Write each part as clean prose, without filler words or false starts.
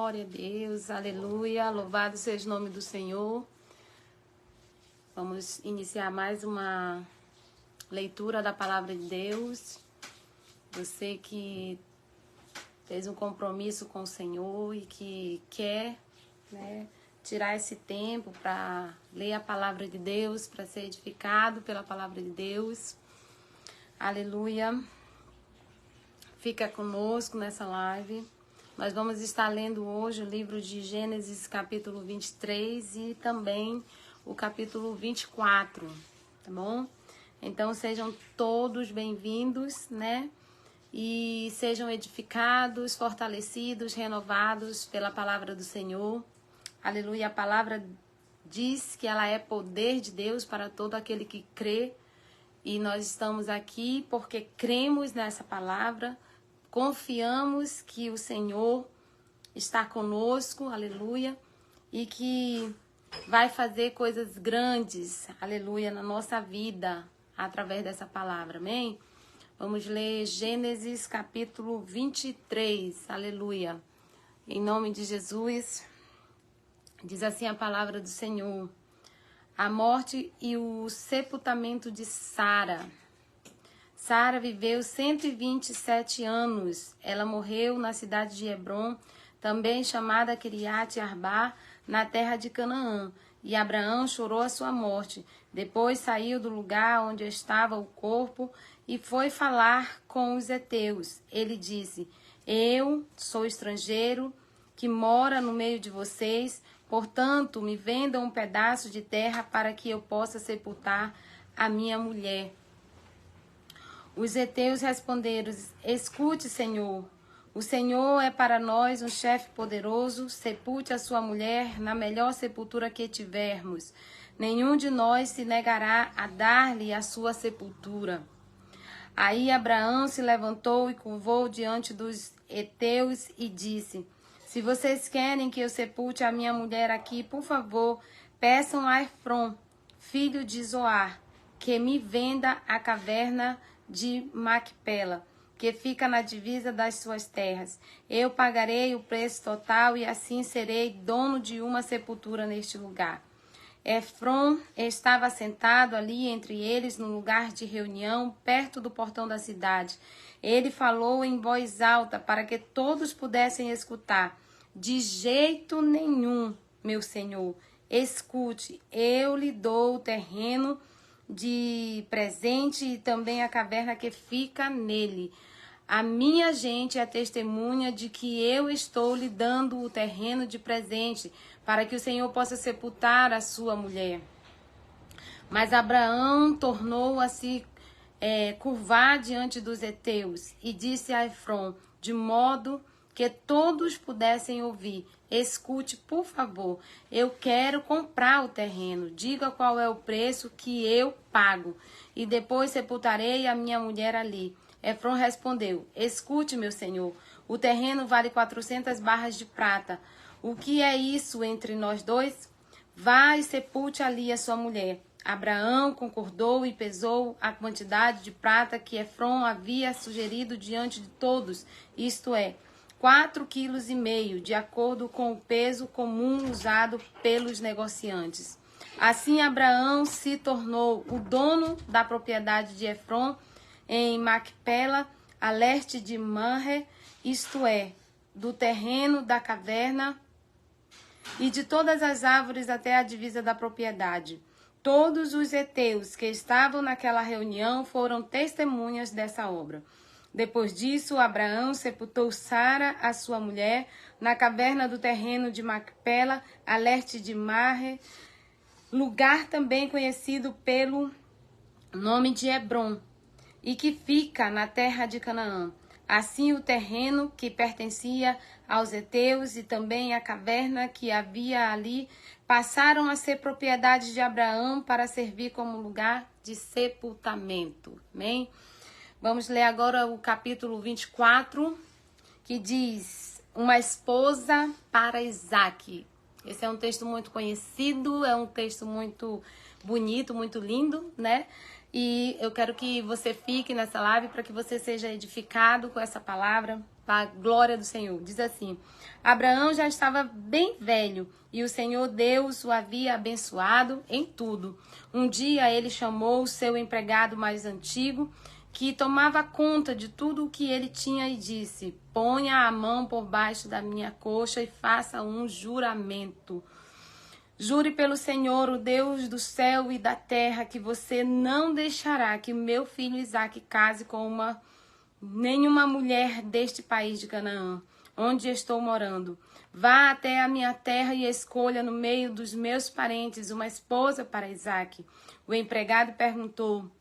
Glória a Deus, aleluia, louvado seja o nome do Senhor. Vamos iniciar mais uma leitura da Palavra de Deus. Você que fez um compromisso com o Senhor e que quer, tirar esse tempo para ler a Palavra de Deus, para ser edificado pela Palavra de Deus. Aleluia. Fica conosco nessa live. Nós vamos estar lendo hoje o livro de Gênesis, capítulo 23 e também o capítulo 24, tá bom? Então sejam todos bem-vindos, E sejam edificados, fortalecidos, renovados pela palavra do Senhor. Aleluia. A palavra diz que ela é poder de Deus para todo aquele que crê. E nós estamos aqui porque cremos nessa palavra. Confiamos que o Senhor está conosco, aleluia, e que vai fazer coisas grandes, aleluia, na nossa vida, através dessa palavra, amém? Vamos ler Gênesis capítulo 23, aleluia. Em nome de Jesus, diz assim a palavra do Senhor: a morte e o sepultamento de Sara. Sara viveu 127 anos. Ela morreu na cidade de Hebrom, também chamada Quiriate Arba, na terra de Canaã. E Abraão chorou a sua morte. Depois saiu do lugar onde estava o corpo e foi falar com os heteus. Ele disse: eu sou estrangeiro que mora no meio de vocês, portanto me vendam um pedaço de terra para que eu possa sepultar a minha mulher. Os heteus responderam: escute, Senhor, o Senhor é para nós um chefe poderoso, sepulte a sua mulher na melhor sepultura que tivermos. Nenhum de nós se negará a dar-lhe a sua sepultura. Aí Abraão se levantou e curvou diante dos heteus e disse: se vocês querem que eu sepulte a minha mulher aqui, por favor, peçam a Efrom, filho de Zoar, que me venda a caverna de Macpela, que fica na divisa das suas terras. Eu pagarei o preço total e assim serei dono de uma sepultura neste lugar. Efrom estava sentado ali entre eles no lugar de reunião, perto do portão da cidade. Ele falou em voz alta para que todos pudessem escutar: de jeito nenhum, meu senhor, escute, eu lhe dou o terreno de presente e também a caverna que fica nele. A minha gente é testemunha de que eu estou lhe dando o terreno de presente para que o Senhor possa sepultar a sua mulher. Mas Abraão tornou a se curvar diante dos heteus e disse a Efrom, de modo que todos pudessem ouvir: escute, por favor, eu quero comprar o terreno. Diga qual é o preço que eu pago, e depois sepultarei a minha mulher ali. Efrom respondeu: escute, meu senhor, o terreno vale 400 barras de prata. O que é isso entre nós dois? Vá e sepulte ali a sua mulher. Abraão concordou e pesou a quantidade de prata que Efrom havia sugerido diante de todos, isto é, 4,5 kg, de acordo com o peso comum usado pelos negociantes. Assim Abraão se tornou o dono da propriedade de Efrom em Macpela, a leste de Mamre, isto é, do terreno da caverna e de todas as árvores até a divisa da propriedade. Todos os heteus que estavam naquela reunião foram testemunhas dessa obra. Depois disso, Abraão sepultou Sara, a sua mulher, na caverna do terreno de Macpela, a leste de Mamre, lugar também conhecido pelo nome de Hebrom, e que fica na terra de Canaã. Assim o terreno que pertencia aos heteus e também a caverna que havia ali passaram a ser propriedade de Abraão para servir como lugar de sepultamento. Amém? Vamos ler agora o capítulo 24, que diz: uma esposa para Isaque. Esse é um texto muito conhecido, é um texto muito bonito, muito lindo, E eu quero que você fique nessa live para que você seja edificado com essa palavra. para a glória do Senhor. Diz assim: Abraão já estava bem velho e o Senhor Deus o havia abençoado em tudo. Um dia ele chamou o seu empregado mais antigo, que tomava conta de tudo o que ele tinha, e disse: ponha a mão por baixo da minha coxa e faça um juramento. Jure pelo Senhor, o Deus do céu e da terra, que você não deixará que meu filho Isaque case com nenhuma mulher deste país de Canaã, onde estou morando. Vá até a minha terra e escolha no meio dos meus parentes uma esposa para Isaque. O empregado perguntou: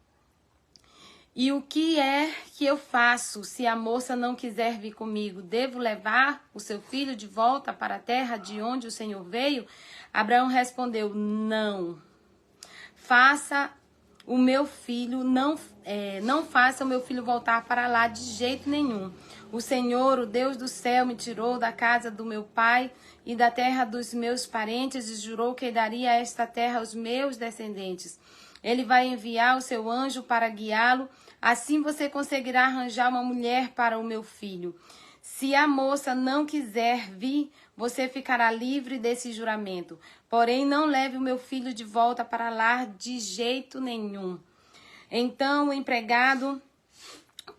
e o que é que eu faço se a moça não quiser vir comigo? Devo levar o seu filho de volta para a terra de onde o Senhor veio? Abraão respondeu: não. Faça o meu filho, não faça o meu filho voltar para lá de jeito nenhum. O Senhor, o Deus do céu, me tirou da casa do meu pai e da terra dos meus parentes e jurou que daria esta terra aos meus descendentes. Ele vai enviar o seu anjo para guiá-lo. Assim você conseguirá arranjar uma mulher para o meu filho. Se a moça não quiser vir, você ficará livre desse juramento. Porém, não leve o meu filho de volta para lá de jeito nenhum. Então o empregado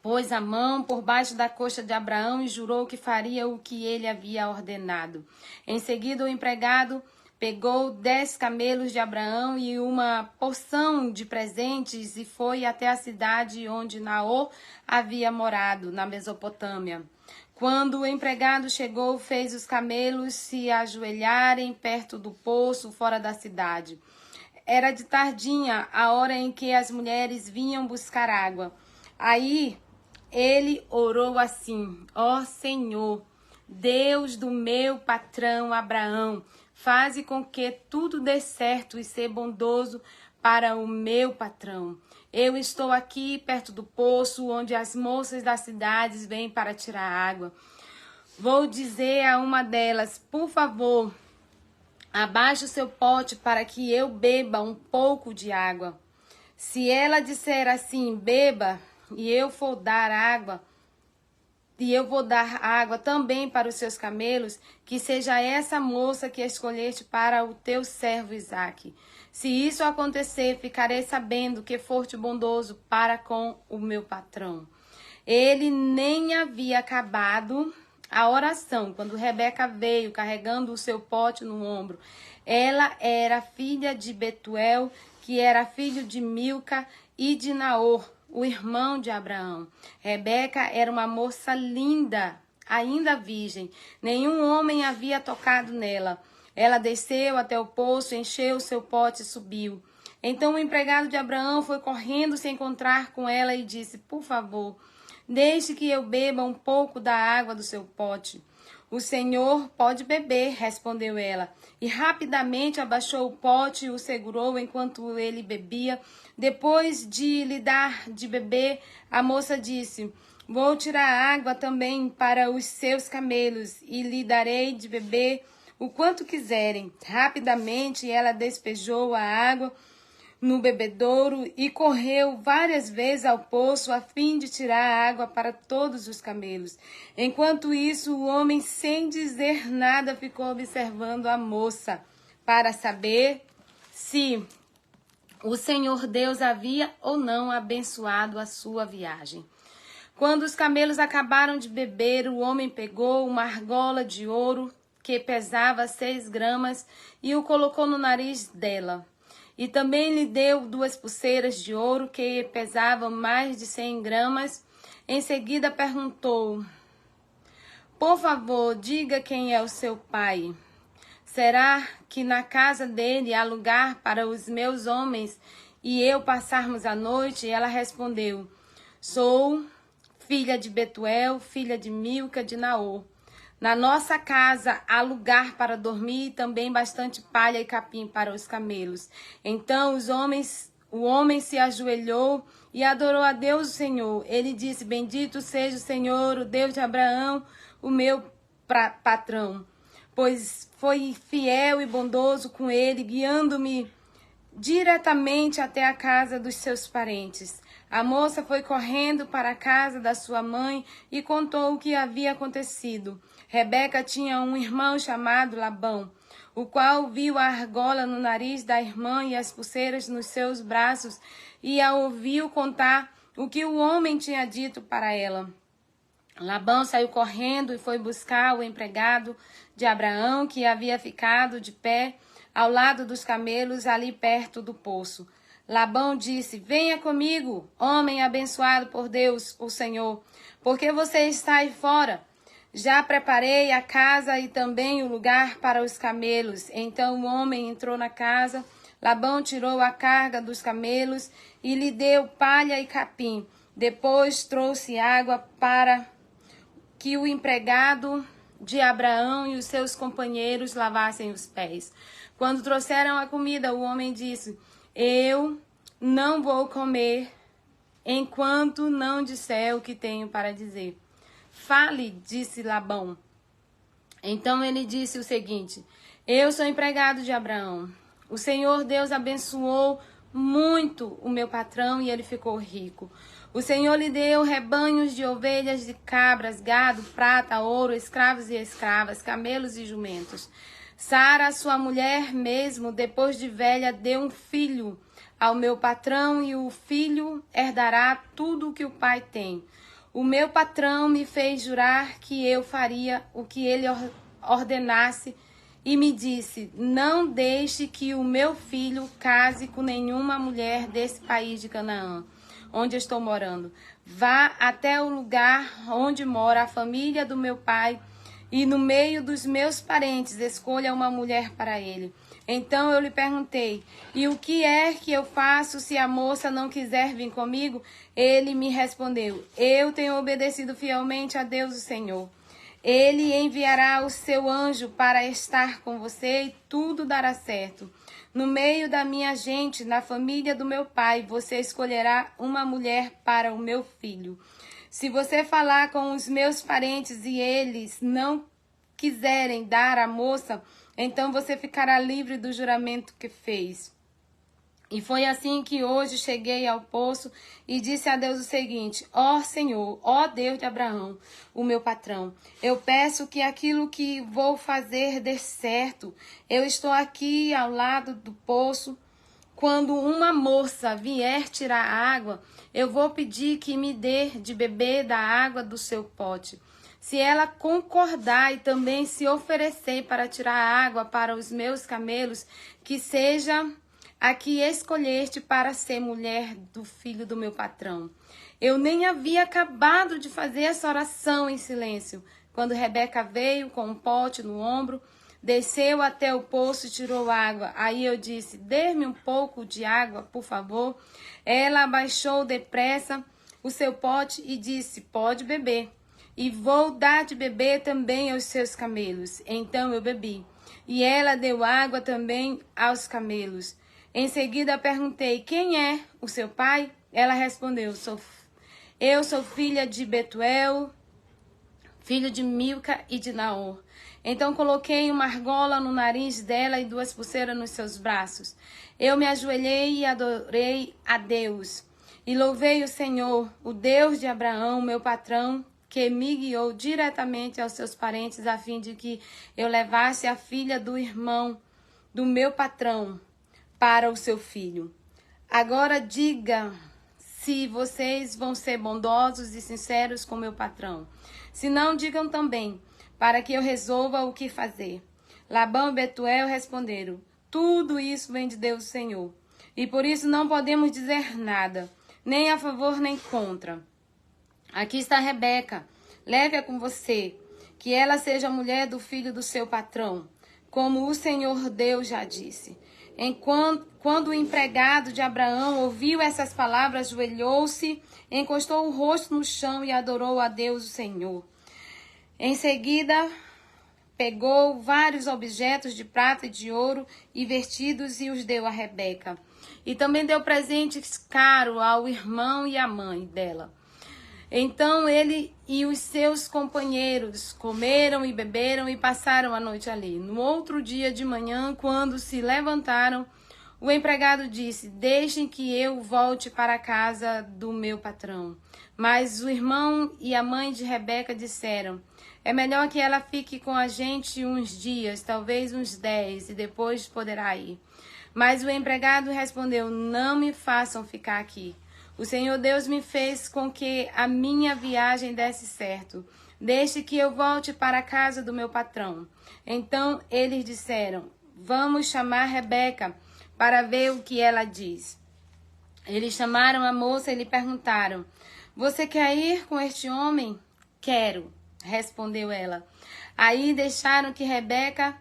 pôs a mão por baixo da coxa de Abraão e jurou que faria o que ele havia ordenado. Em seguida, o empregado pegou 10 camelos de Abraão e uma porção de presentes e foi até a cidade onde Naor havia morado, na Mesopotâmia. Quando o empregado chegou, fez os camelos se ajoelharem perto do poço, fora da cidade. Era de tardinha, a hora em que as mulheres vinham buscar água. Aí ele orou assim: ó Senhor, Deus do meu patrão Abraão, faze com que tudo dê certo e seja bondoso para o meu patrão. Eu estou aqui perto do poço, onde as moças das cidades vêm para tirar água. Vou dizer a uma delas: por favor, abaixe o seu pote para que eu beba um pouco de água. Se ela disser assim: beba, e eu vou dar água também para os seus camelos, que seja essa moça que escolheste para o teu servo Isaque. Se isso acontecer, ficarei sabendo que foste bondoso para com o meu patrão. Ele nem havia acabado a oração quando Rebeca veio carregando o seu pote no ombro. Ela era filha de Betuel, que era filho de Milca, e de Naor, o irmão de Abraão. Rebeca era uma moça linda, ainda virgem. Nenhum homem havia tocado nela. Ela desceu até o poço, encheu o seu pote e subiu. Então o empregado de Abraão foi correndo se encontrar com ela e disse: por favor, deixe que eu beba um pouco da água do seu pote. O Senhor pode beber, respondeu ela. E rapidamente abaixou o pote e o segurou enquanto ele bebia. Depois de lhe dar de beber, a moça disse: vou tirar água também para os seus camelos e lhe darei de beber o quanto quiserem. Rapidamente ela despejou a água no bebedouro e correu várias vezes ao poço a fim de tirar água para todos os camelos. Enquanto isso, o homem, sem dizer nada, ficou observando a moça para saber se o Senhor Deus havia ou não abençoado a sua viagem. Quando os camelos acabaram de beber, o homem pegou uma argola de ouro que pesava 6 gramas e o colocou no nariz dela. E também lhe deu 2 pulseiras de ouro que pesavam mais de 100 gramas. Em seguida perguntou: por favor, diga quem é o seu pai. Será que na casa dele há lugar para os meus homens e eu passarmos a noite? E ela respondeu: sou filha de Betuel, filha de Milca, de Naor. Na nossa casa há lugar para dormir e também bastante palha e capim para os camelos. Então o homem se ajoelhou e adorou a Deus o Senhor. Ele disse: bendito seja o Senhor, o Deus de Abraão, o meu patrão, pois foi fiel e bondoso com ele, guiando-me diretamente até a casa dos seus parentes. A moça foi correndo para a casa da sua mãe e contou o que havia acontecido. Rebeca tinha um irmão chamado Labão, o qual viu a argola no nariz da irmã e as pulseiras nos seus braços, e a ouviu contar o que o homem tinha dito para ela. Labão saiu correndo e foi buscar o empregado de Abraão, que havia ficado de pé ao lado dos camelos ali perto do poço. Labão disse: venha comigo, homem abençoado por Deus, o Senhor, porque você está aí fora. Já preparei a casa e também o lugar para os camelos. Então o homem entrou na casa. Labão tirou a carga dos camelos e lhe deu palha e capim. Depois trouxe água para que o empregado de Abraão e os seus companheiros lavassem os pés. Quando trouxeram a comida, o homem disse: eu não vou comer enquanto não disser o que tenho para dizer. Fale, disse Labão. Então ele disse o seguinte: eu sou empregado de Abraão. O Senhor Deus abençoou muito o meu patrão e ele ficou rico. O Senhor lhe deu rebanhos de ovelhas, de cabras, gado, prata, ouro, escravos e escravas, camelos e jumentos. Sara, sua mulher mesmo, depois de velha, deu um filho ao meu patrão e o filho herdará tudo o que o pai tem. O meu patrão me fez jurar que eu faria o que ele ordenasse e me disse: não deixe que o meu filho case com nenhuma mulher desse país de Canaã, onde estou morando. Vá até o lugar onde mora a família do meu pai e no meio dos meus parentes escolha uma mulher para ele. Então eu lhe perguntei: e o que é que eu faço se a moça não quiser vir comigo? Ele me respondeu: eu tenho obedecido fielmente a Deus o Senhor. Ele enviará o seu anjo para estar com você e tudo dará certo. No meio da minha gente, na família do meu pai, você escolherá uma mulher para o meu filho. Se você falar com os meus parentes e eles não quiserem dar a moça, então você ficará livre do juramento que fez. E foi assim que hoje cheguei ao poço e disse a Deus o seguinte: ó Senhor, ó Deus de Abraão, o meu patrão, eu peço que aquilo que vou fazer dê certo. Eu estou aqui ao lado do poço. Quando uma moça vier tirar água, eu vou pedir que me dê de beber da água do seu pote. Se ela concordar e também se oferecer para tirar água para os meus camelos, que seja a que escolheste para ser mulher do filho do meu patrão. Eu nem havia acabado de fazer essa oração em silêncio, quando Rebeca veio com um pote no ombro, desceu até o poço e tirou água. Aí eu disse: dê-me um pouco de água, por favor. Ela abaixou depressa o seu pote e disse: pode beber. E vou dar de beber também aos seus camelos. Então eu bebi. E ela deu água também aos camelos. Em seguida perguntei: quem é o seu pai? Ela respondeu: eu sou filha de Betuel, filho de Milca e de Naor. Então coloquei uma argola no nariz dela e 2 pulseiras nos seus braços. Eu me ajoelhei e adorei a Deus. E louvei o Senhor, o Deus de Abraão, meu patrão, que me guiou diretamente aos seus parentes, a fim de que eu levasse a filha do irmão do meu patrão para o seu filho. Agora diga se vocês vão ser bondosos e sinceros com meu patrão. Se não, digam também, para que eu resolva o que fazer. Labão e Betuel responderam: tudo isso vem de Deus, Senhor, e por isso não podemos dizer nada, nem a favor nem contra. Aqui está Rebeca, leve-a com você, que ela seja a mulher do filho do seu patrão, como o Senhor Deus já disse. Quando o empregado de Abraão ouviu essas palavras, ajoelhou-se, encostou o rosto no chão e adorou a Deus o Senhor. Em seguida, pegou vários objetos de prata e de ouro e vestidos e os deu a Rebeca. E também deu presentes caros ao irmão e à mãe dela. Então ele e os seus companheiros comeram e beberam e passaram a noite ali. No outro dia de manhã, quando se levantaram, O empregado disse: deixem que eu volte para a casa do meu patrão. Mas o irmão e a mãe de Rebeca disseram: é melhor que ela fique com a gente uns dias, talvez uns 10, e depois poderá ir. Mas o empregado respondeu: não me façam ficar aqui. O Senhor Deus me fez com que a minha viagem desse certo. Deixe que eu volte para a casa do meu patrão. Então eles disseram: vamos chamar Rebeca para ver o que ela diz. Eles chamaram a moça e lhe perguntaram: você quer ir com este homem? Quero, respondeu ela. Aí deixaram que Rebeca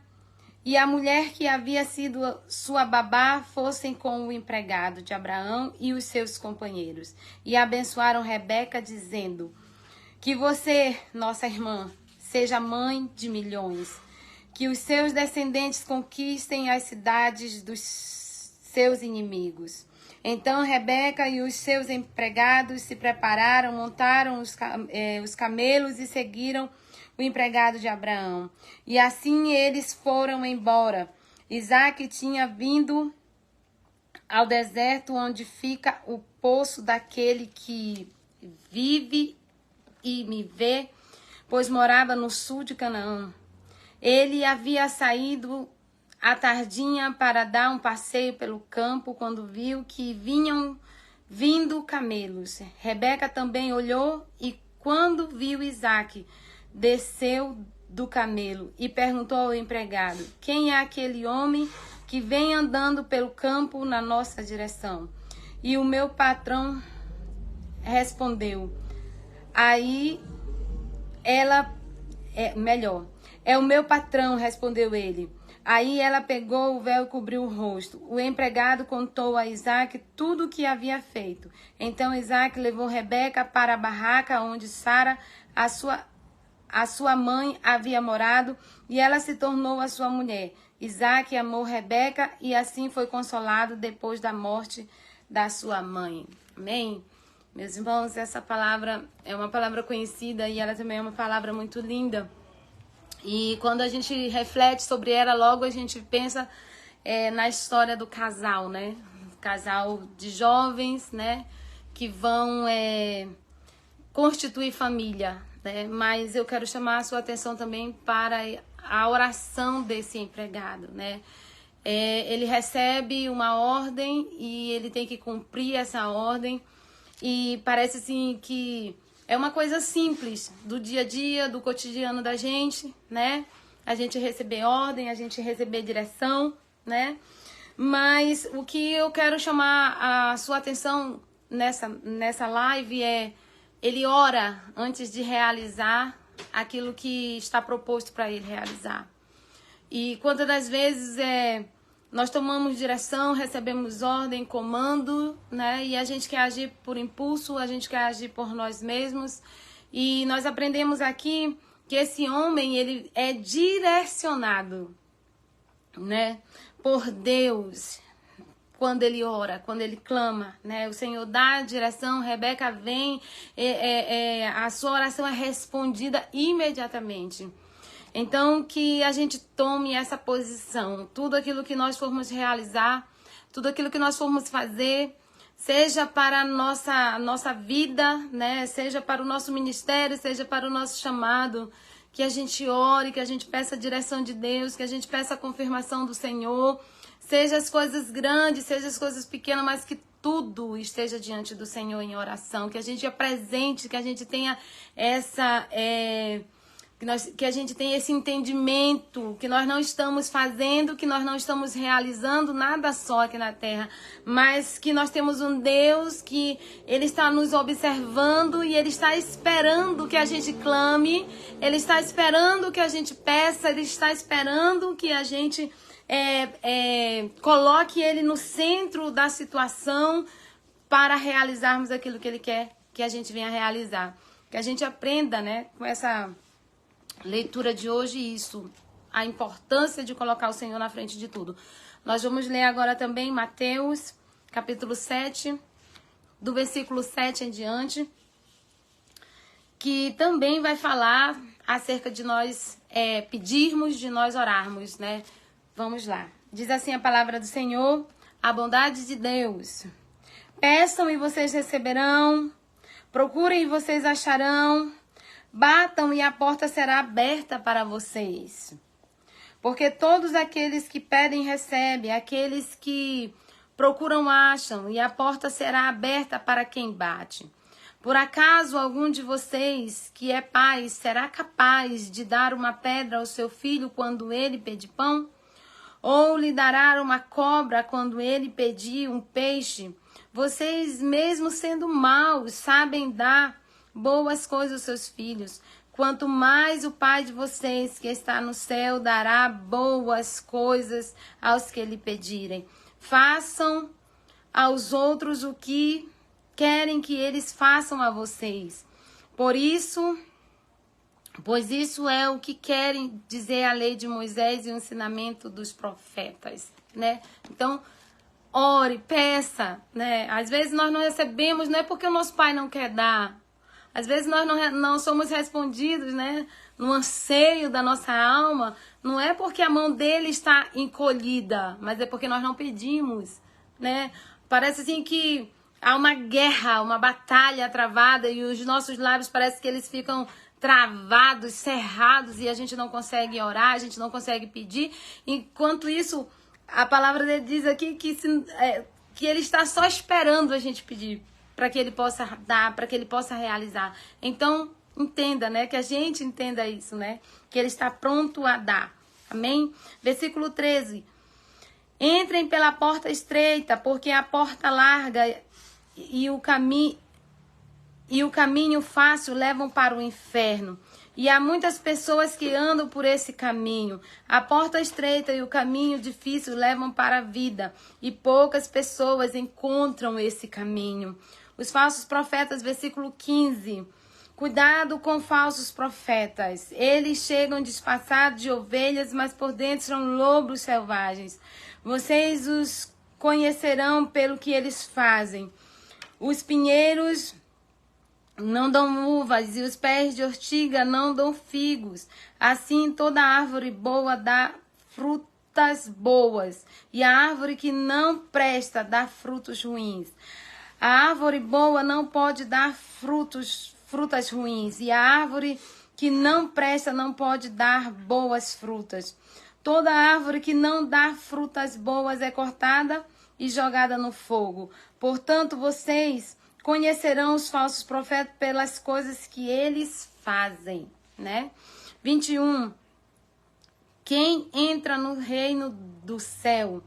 e a mulher que havia sido sua babá fossem com o empregado de Abraão e os seus companheiros. E abençoaram Rebeca, dizendo: que você, nossa irmã, seja mãe de milhões. Que os seus descendentes conquistem as cidades dos seus inimigos. Então Rebeca e os seus empregados se prepararam, montaram os camelos e seguiram o empregado de Abraão. E assim eles foram embora. Isaque tinha vindo ao deserto onde fica o poço daquele que vive e me vê, pois morava no sul de Canaã. Ele havia saído à tardinha para dar um passeio pelo campo quando viu que vinham vindo camelos. Rebeca também olhou e quando viu Isaque, desceu do camelo e perguntou ao empregado: quem é aquele homem que vem andando pelo campo na nossa direção? E o meu patrão respondeu: aí ela é o meu patrão, respondeu ele. Aí ela pegou o véu e cobriu o rosto. O empregado contou a Isaque tudo o que havia feito. Então Isaque levou Rebeca para a barraca onde Sara, a sua mãe, havia morado, e ela se tornou a sua mulher. Isaque amou Rebeca e assim foi consolado depois da morte da sua mãe. Amém? Meus irmãos, essa palavra é uma palavra conhecida e ela também é uma palavra muito linda. E quando a gente reflete sobre ela, logo a gente pensa na história do casal, né? Casal de jovens, né? Que vão constituir família, né? Mas eu quero chamar a sua atenção também para a oração desse empregado, né? Ele recebe uma ordem e ele tem que cumprir essa ordem. E parece assim que é uma coisa simples do dia a dia, do cotidiano da gente, né? A gente receber ordem, a gente receber direção, né? Mas o que eu quero chamar a sua atenção nessa live ele ora antes de realizar aquilo que está proposto para ele realizar. E quantas das vezes nós tomamos direção, recebemos ordem, comando, né? E a gente quer agir por impulso, a gente quer agir por nós mesmos. E nós aprendemos aqui que esse homem, ele é direcionado, né? Por Deus, quando ele ora, quando ele clama, né? O Senhor dá a direção, Rebeca vem, a sua oração é respondida imediatamente. Então, que a gente tome essa posição. Tudo aquilo que nós formos realizar, tudo aquilo que nós formos fazer, seja para a nossa vida, né? Seja para o nosso ministério, seja para o nosso chamado, que a gente ore, que a gente peça a direção de Deus, que a gente peça a confirmação do Senhor, seja as coisas grandes, seja as coisas pequenas, mas que tudo esteja diante do Senhor em oração, que a gente apresente, que a gente tenha que a gente tenha esse entendimento que nós não estamos fazendo, que nós não estamos realizando nada só aqui na terra, mas que nós temos um Deus que Ele está nos observando e Ele está esperando que a gente clame, Ele está esperando que a gente peça, Ele está esperando que a gente coloque Ele no centro da situação para realizarmos aquilo que Ele quer que a gente venha realizar. Que a gente aprenda, né, com essa leitura de hoje isso, a importância de colocar o Senhor na frente de tudo. Nós vamos ler agora também Mateus, capítulo 7, do versículo 7 em diante, que também vai falar acerca de nós pedirmos, de nós orarmos, né? Vamos lá. Diz assim a palavra do Senhor: a bondade de Deus. Peçam e vocês receberão. Procurem e vocês acharão. Batam e a porta será aberta para vocês. Porque todos aqueles que pedem, recebem. Aqueles que procuram, acham. E a porta será aberta para quem bate. Por acaso algum de vocês, que é pai, será capaz de dar uma pedra ao seu filho quando ele pedir pão? Ou lhe dará uma cobra quando ele pedir um peixe? Vocês, mesmo sendo maus, sabem dar boas coisas aos seus filhos. Quanto mais o Pai de vocês, que está no céu, dará boas coisas aos que lhe pedirem. Façam aos outros o que querem que eles façam a vocês. Pois isso é o que querem dizer a lei de Moisés e o ensinamento dos profetas, né? Então, ore, peça, né? Às vezes nós não recebemos, não é porque o nosso pai não quer dar. Às vezes nós não somos respondidos, né? No anseio da nossa alma, não é porque a mão dele está encolhida, mas é porque nós não pedimos, né? Parece assim que há uma guerra, uma batalha travada e os nossos lábios parece que eles ficam travados, cerrados e a gente não consegue orar, a gente não consegue pedir. Enquanto isso, a palavra dele diz aqui que ele está só esperando a gente pedir para que ele possa dar, para que ele possa realizar. Então, entenda, né? Que a gente entenda isso, né? Que ele está pronto a dar. Amém? Versículo 13. Entrem pela porta estreita, porque a porta larga e o caminho fácil levam para o inferno. E há muitas pessoas que andam por esse caminho. A porta estreita e o caminho difícil levam para a vida. E poucas pessoas encontram esse caminho. Os falsos profetas, versículo 15. Cuidado com falsos profetas. Eles chegam disfarçados de ovelhas, mas por dentro são lobos selvagens. Vocês os conhecerão pelo que eles fazem. Os pinheiros não dão uvas e os pés de ortiga não dão figos. Assim toda árvore boa dá frutas boas, e a árvore que não presta dá frutos ruins. A árvore boa não pode dar frutas ruins, e a árvore que não presta não pode dar boas frutas. Toda árvore que não dá frutas boas é cortada e jogada no fogo. Portanto, vocês conhecerão os falsos profetas pelas coisas que eles fazem, né? 21. Quem entra no reino do céu?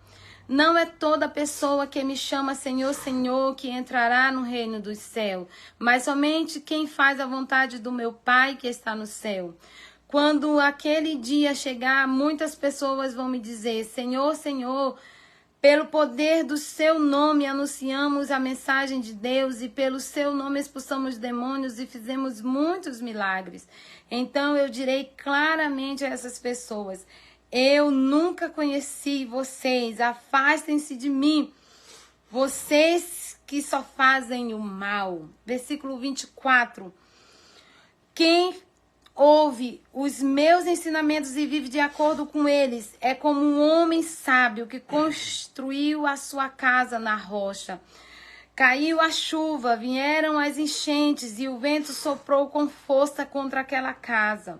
Não é toda pessoa que me chama Senhor, Senhor, que entrará no reino do céu, mas somente quem faz a vontade do meu Pai que está no céu. Quando aquele dia chegar, muitas pessoas vão me dizer, Senhor, Senhor, pelo poder do seu nome anunciamos a mensagem de Deus e pelo seu nome expulsamos demônios e fizemos muitos milagres. Então eu direi claramente a essas pessoas, eu nunca conheci vocês, afastem-se de mim, vocês que só fazem o mal. Versículo 24. Quem ouve os meus ensinamentos e vive de acordo com eles é como um homem sábio que construiu a sua casa na rocha. Caiu a chuva, vieram as enchentes e o vento soprou com força contra aquela casa.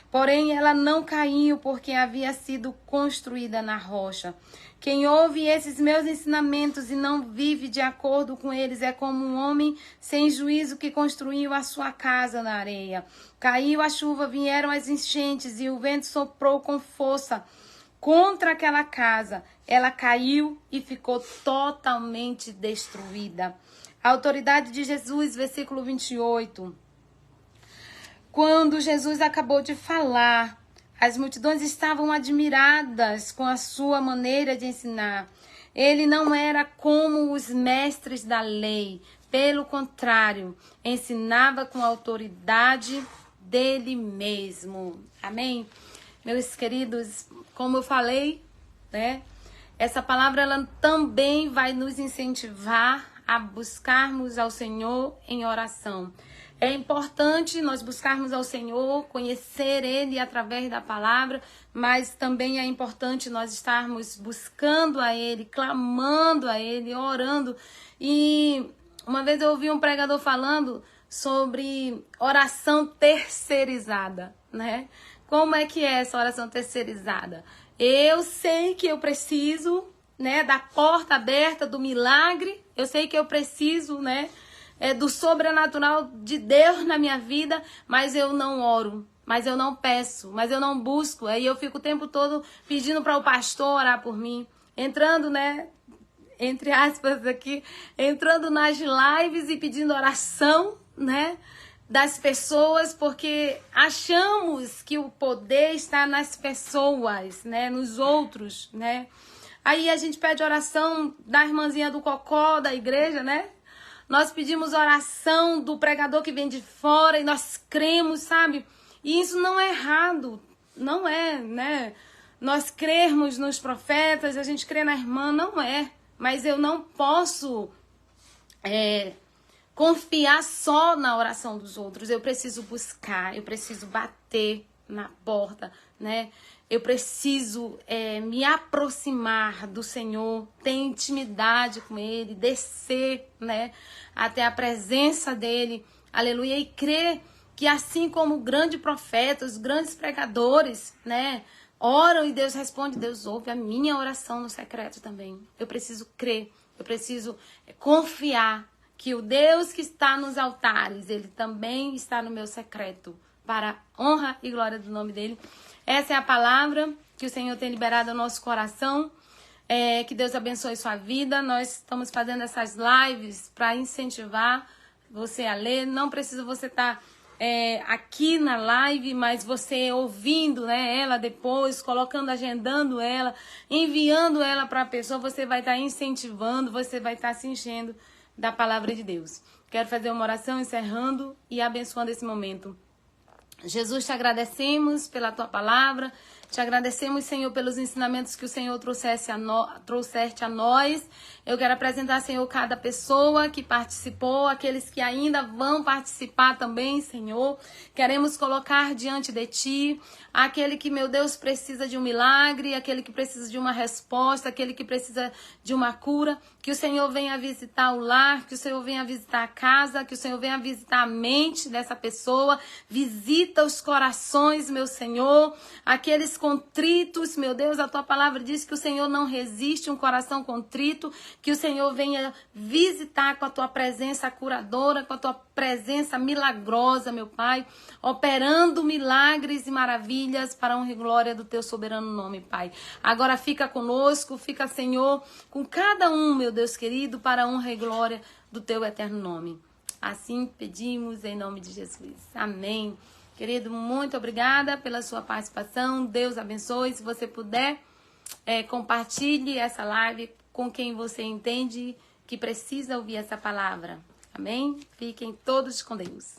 Porém, ela não caiu porque havia sido construída na rocha. Quem ouve esses meus ensinamentos e não vive de acordo com eles é como um homem sem juízo que construiu a sua casa na areia. Caiu a chuva, vieram as enchentes e o vento soprou com força contra aquela casa. Ela caiu e ficou totalmente destruída. A autoridade de Jesus, versículo 28. Quando Jesus acabou de falar, as multidões estavam admiradas com a sua maneira de ensinar. Ele não era como os mestres da lei. Pelo contrário, ensinava com a autoridade dele mesmo. Amém? Meus queridos, como eu falei, né? Essa palavra ela também vai nos incentivar a buscarmos ao Senhor em oração. É importante nós buscarmos ao Senhor, conhecer Ele através da palavra, mas também é importante nós estarmos buscando a Ele, clamando a Ele, orando. E uma vez eu ouvi um pregador falando sobre oração terceirizada, né? Como é que é essa oração terceirizada? Eu sei que eu preciso, né, da porta aberta, do milagre. Eu sei que eu preciso, né, do sobrenatural de Deus na minha vida, mas eu não oro, mas eu não peço, mas eu não busco. Aí eu fico o tempo todo pedindo para o pastor orar por mim, entrando, né, entre aspas aqui, entrando nas lives e pedindo oração, né, das pessoas, porque achamos que o poder está nas pessoas, né, nos outros, né. Aí a gente pede oração da irmãzinha do cocó da igreja, né? Nós pedimos oração do pregador que vem de fora e nós cremos, sabe? E isso não é errado, não é, né? Nós crermos nos profetas, a gente crê na irmã, não é. Mas eu não posso confiar só na oração dos outros. Eu preciso buscar, eu preciso bater na porta, né? Eu preciso me aproximar do Senhor, ter intimidade com Ele, descer, né, até a presença dEle, aleluia, e crer que assim como o grande profeta, os grandes pregadores, né, oram e Deus responde, Deus ouve a minha oração no secreto também. Eu preciso crer, eu preciso confiar que o Deus que está nos altares, Ele também está no meu secreto, para a honra e glória do nome dEle. Essa é a palavra que o Senhor tem liberado ao nosso coração. Que Deus abençoe sua vida. Nós estamos fazendo essas lives para incentivar você a ler. Não precisa você estar aqui na live, mas você ouvindo, né, ela depois, colocando, agendando ela, enviando ela para a pessoa, você vai estar incentivando, você vai estar se enchendo da palavra de Deus. Quero fazer uma oração encerrando e abençoando esse momento. Jesus, te agradecemos pela tua palavra, te agradecemos, Senhor, pelos ensinamentos que o Senhor trouxeste a nós. Eu quero apresentar, Senhor, cada pessoa que participou, aqueles que ainda vão participar também, Senhor. Queremos colocar diante de Ti aquele que, meu Deus, precisa de um milagre, aquele que precisa de uma resposta, aquele que precisa de uma cura. Que o Senhor venha visitar o lar, que o Senhor venha visitar a casa, que o Senhor venha visitar a mente dessa pessoa. Visita os corações, meu Senhor, aqueles contritos, meu Deus, a tua palavra diz que o Senhor não resiste um coração contrito, que o Senhor venha visitar com a tua presença curadora, com a tua presença milagrosa, meu Pai, operando milagres e maravilhas para a honra e glória do teu soberano nome, Pai. Agora fica conosco, fica, Senhor, com cada um, meu Deus querido, para a honra e glória do teu eterno nome. Assim pedimos em nome de Jesus. Amém. Querido, muito obrigada pela sua participação. Deus abençoe. Se você puder, compartilhe essa live com quem você entende que precisa ouvir essa palavra. Amém? Fiquem todos com Deus.